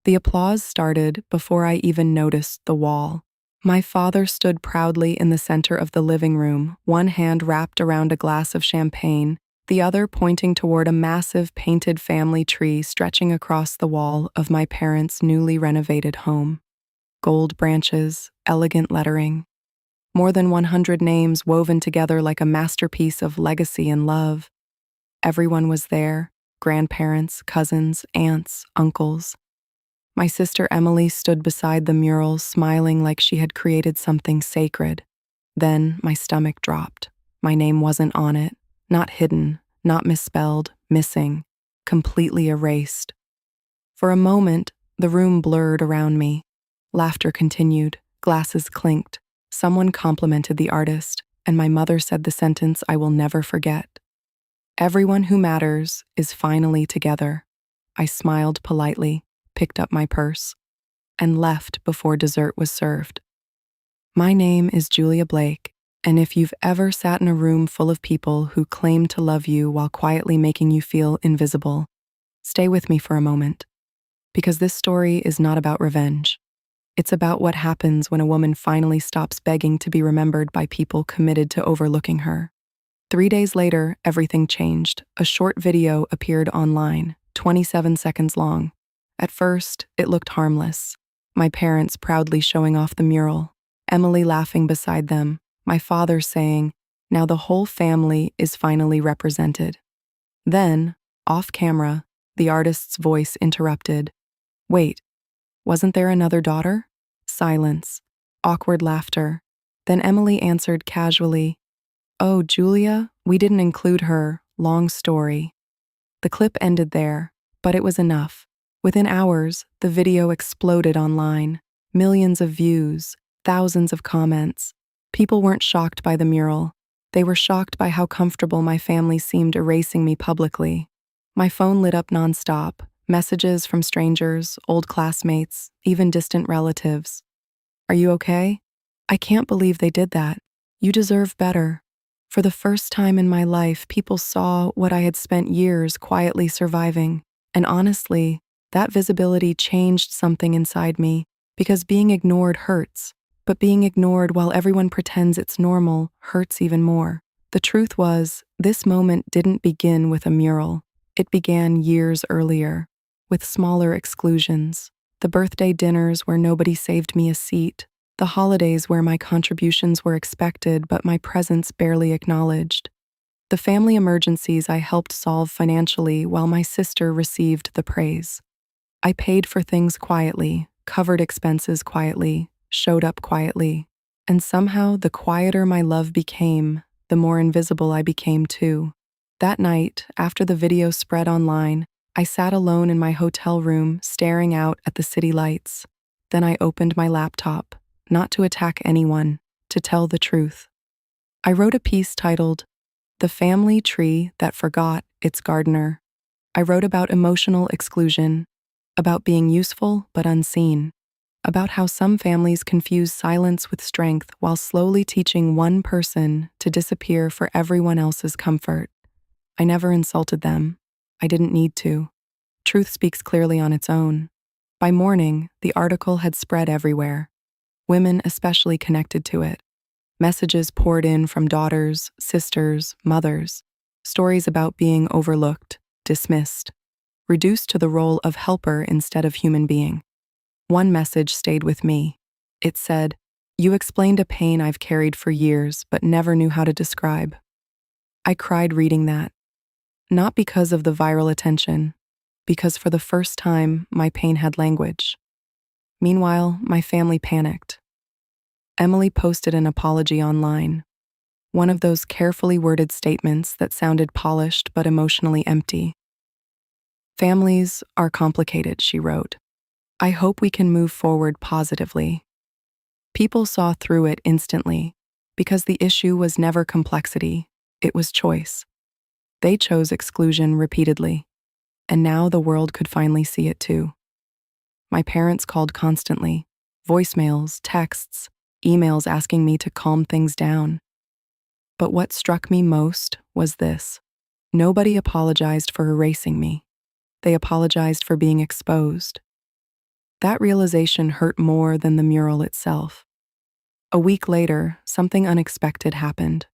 The applause started before I even noticed the wall. My father stood proudly in the center of the living room, one hand wrapped around a glass of champagne, the other pointing toward a massive painted family tree stretching across the wall of my parents' newly renovated home. Gold branches, elegant lettering, more than 100 names woven together like a masterpiece of legacy and love. Everyone was there: grandparents, cousins, aunts, uncles. My sister Emily stood beside the mural, smiling like she had created something sacred. Then my stomach dropped. My name wasn't on it, not hidden, not misspelled, missing, completely erased. For a moment, the room blurred around me. Laughter continued, glasses clinked. Someone complimented the artist, and my mother said the sentence I will never forget. Everyone who matters is finally together. I smiled politely, picked up my purse, and left before dessert was served. My name is Julia Blake, and if you've ever sat in a room full of people who claim to love you while quietly making you feel invisible, stay with me for a moment. Because this story is not about revenge. It's about what happens when a woman finally stops begging to be remembered by people committed to overlooking her. 3 days later, everything changed. A short video appeared online, 27 seconds long. At first, it looked harmless. My parents proudly showing off the mural, Emily laughing beside them, my father saying, "Now the whole family is finally represented." Then, off camera, the artist's voice interrupted. "Wait, wasn't there another daughter?" Silence, awkward laughter. Then Emily answered casually, "Oh, Julia, we didn't include her, long story." The clip ended there, but it was enough. Within hours, the video exploded online. Millions of views, thousands of comments. People weren't shocked by the mural. They were shocked by how comfortable my family seemed erasing me publicly. My phone lit up nonstop. Messages from strangers, old classmates, even distant relatives. "Are you okay? I can't believe they did that. You deserve better." For the first time in my life, people saw what I had spent years quietly surviving. And honestly, that visibility changed something inside me, because being ignored hurts. But being ignored while everyone pretends it's normal hurts even more. The truth was, this moment didn't begin with a mural. It began years earlier, with smaller exclusions. The birthday dinners where nobody saved me a seat. The holidays where my contributions were expected but my presence barely acknowledged. The family emergencies I helped solve financially while my sister received the praise. I paid for things quietly, covered expenses quietly, showed up quietly. And somehow, the quieter my love became, the more invisible I became too. That night, after the video spread online, I sat alone in my hotel room, staring out at the city lights. Then I opened my laptop, not to attack anyone, to tell the truth. I wrote a piece titled, "The Family Tree That Forgot Its Gardener." I wrote about emotional exclusion, about being useful but unseen, about how some families confuse silence with strength while slowly teaching one person to disappear for everyone else's comfort. I never insulted them. I didn't need to. Truth speaks clearly on its own. By morning, the article had spread everywhere. Women especially connected to it. Messages poured in from daughters, sisters, mothers. Stories about being overlooked, dismissed, reduced to the role of helper instead of human being. One message stayed with me. It said, "You explained a pain I've carried for years but never knew how to describe." I cried reading that. Not because of the viral attention, because for the first time, my pain had language. Meanwhile, my family panicked. Emily posted an apology online, one of those carefully worded statements that sounded polished but emotionally empty. "Families are complicated," she wrote. "I hope we can move forward positively." People saw through it instantly, because the issue was never complexity, it was choice. They chose exclusion repeatedly, and now the world could finally see it too. My parents called constantly, voicemails, texts, emails asking me to calm things down. But what struck me most was this: nobody apologized for erasing me. They apologized for being exposed. That realization hurt more than the mural itself. A week later, something unexpected happened.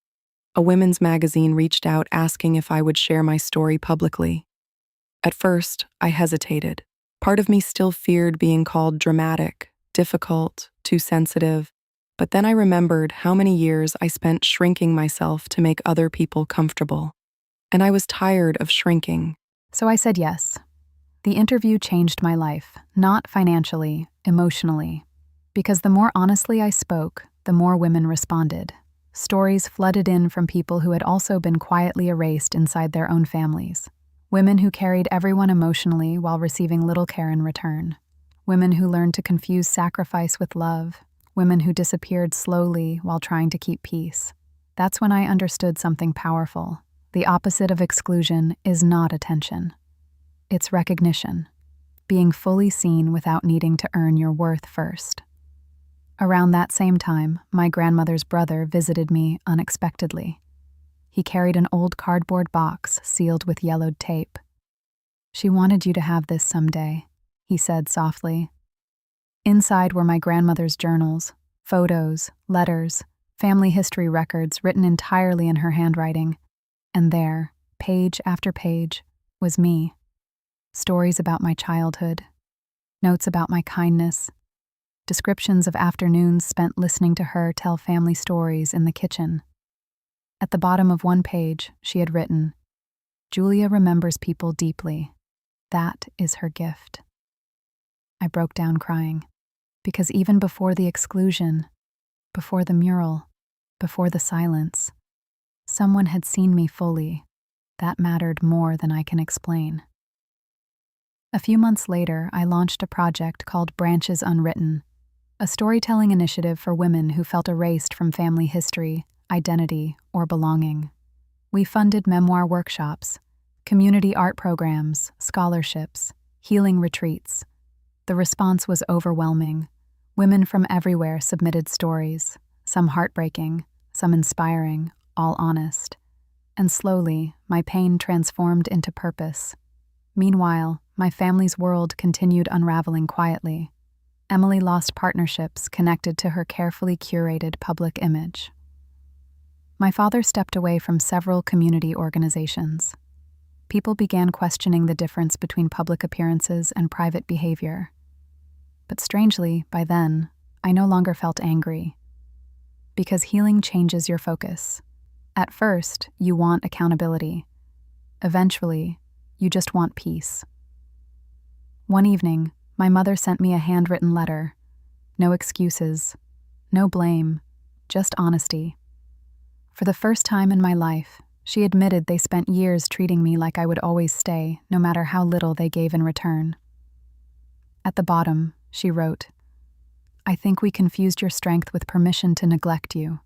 A women's magazine reached out asking if I would share my story publicly. At first, I hesitated. Part of me still feared being called dramatic, difficult, too sensitive, but then I remembered how many years I spent shrinking myself to make other people comfortable. And I was tired of shrinking. So I said yes. The interview changed my life, not financially, emotionally. Because the more honestly I spoke, the more women responded. Stories flooded in from people who had also been quietly erased inside their own families. Women who carried everyone emotionally while receiving little care in return. Women who learned to confuse sacrifice with love. Women who disappeared slowly while trying to keep peace. That's when I understood something powerful. The opposite of exclusion is not attention. It's recognition. Being fully seen without needing to earn your worth first. Around that same time, my grandmother's brother visited me unexpectedly. He carried an old cardboard box sealed with yellowed tape. "She wanted you to have this someday," he said softly. Inside were my grandmother's journals, photos, letters, family history records written entirely in her handwriting. And there, page after page, was me. Stories about my childhood, notes about my kindness, descriptions of afternoons spent listening to her tell family stories in the kitchen. At the bottom of one page, she had written, "Julia remembers people deeply. That is her gift." I broke down crying, because even before the exclusion, before the mural, before the silence, someone had seen me fully. That mattered more than I can explain. A few months later, I launched a project called Branches Unwritten, a storytelling initiative for women who felt erased from family history, identity, or belonging. We funded memoir workshops, community art programs, scholarships, healing retreats. The response was overwhelming. Women from everywhere submitted stories, some heartbreaking, some inspiring, all honest. And slowly, my pain transformed into purpose. Meanwhile, my family's world continued unraveling quietly. Emily lost partnerships connected to her carefully curated public image. My father stepped away from several community organizations. People began questioning the difference between public appearances and private behavior. But strangely, by then, I no longer felt angry. Because healing changes your focus. At first, you want accountability. Eventually, you just want peace. One evening, my mother sent me a handwritten letter. No excuses, no blame, just honesty. For the first time in my life, she admitted they spent years treating me like I would always stay, no matter how little they gave in return. At the bottom, she wrote, "I think we confused your strength with permission to neglect you."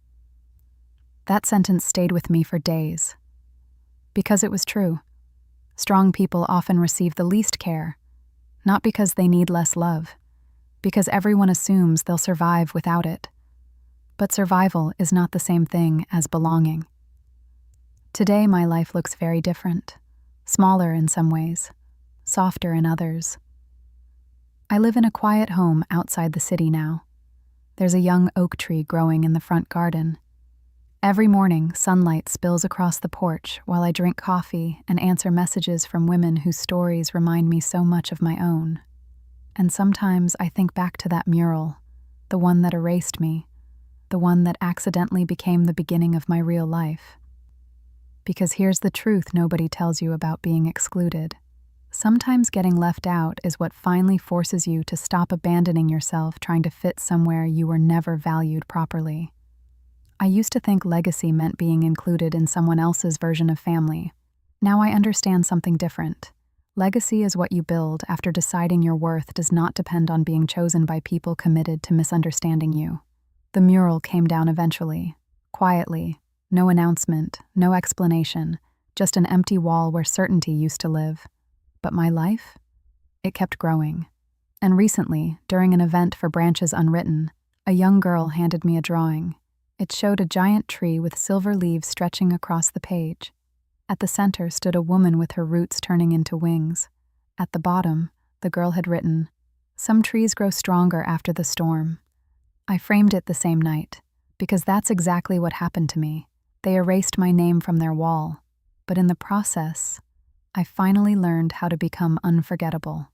That sentence stayed with me for days. Because it was true. Strong people often receive the least care, not because they need less love, because everyone assumes they'll survive without it. But survival is not the same thing as belonging. Today, my life looks very different, smaller in some ways, softer in others. I live in a quiet home outside the city now. There's a young oak tree growing in the front garden. Every morning, sunlight spills across the porch while I drink coffee and answer messages from women whose stories remind me so much of my own. And sometimes I think back to that mural, the one that erased me, the one that accidentally became the beginning of my real life. Because here's the truth nobody tells you about being excluded. Sometimes getting left out is what finally forces you to stop abandoning yourself trying to fit somewhere you were never valued properly. I used to think legacy meant being included in someone else's version of family. Now I understand something different. Legacy is what you build after deciding your worth does not depend on being chosen by people committed to misunderstanding you. The mural came down eventually, quietly, no announcement, no explanation, just an empty wall where certainty used to live. But my life? It kept growing. And recently, during an event for Branches Unwritten, a young girl handed me a drawing. It showed a giant tree with silver leaves stretching across the page. At the center stood a woman with her roots turning into wings. At the bottom, the girl had written, Some trees grow stronger after the storm. I framed it the same night, because that's exactly what happened to me. They erased my name from their wall, but in the process, I finally learned how to become unforgettable.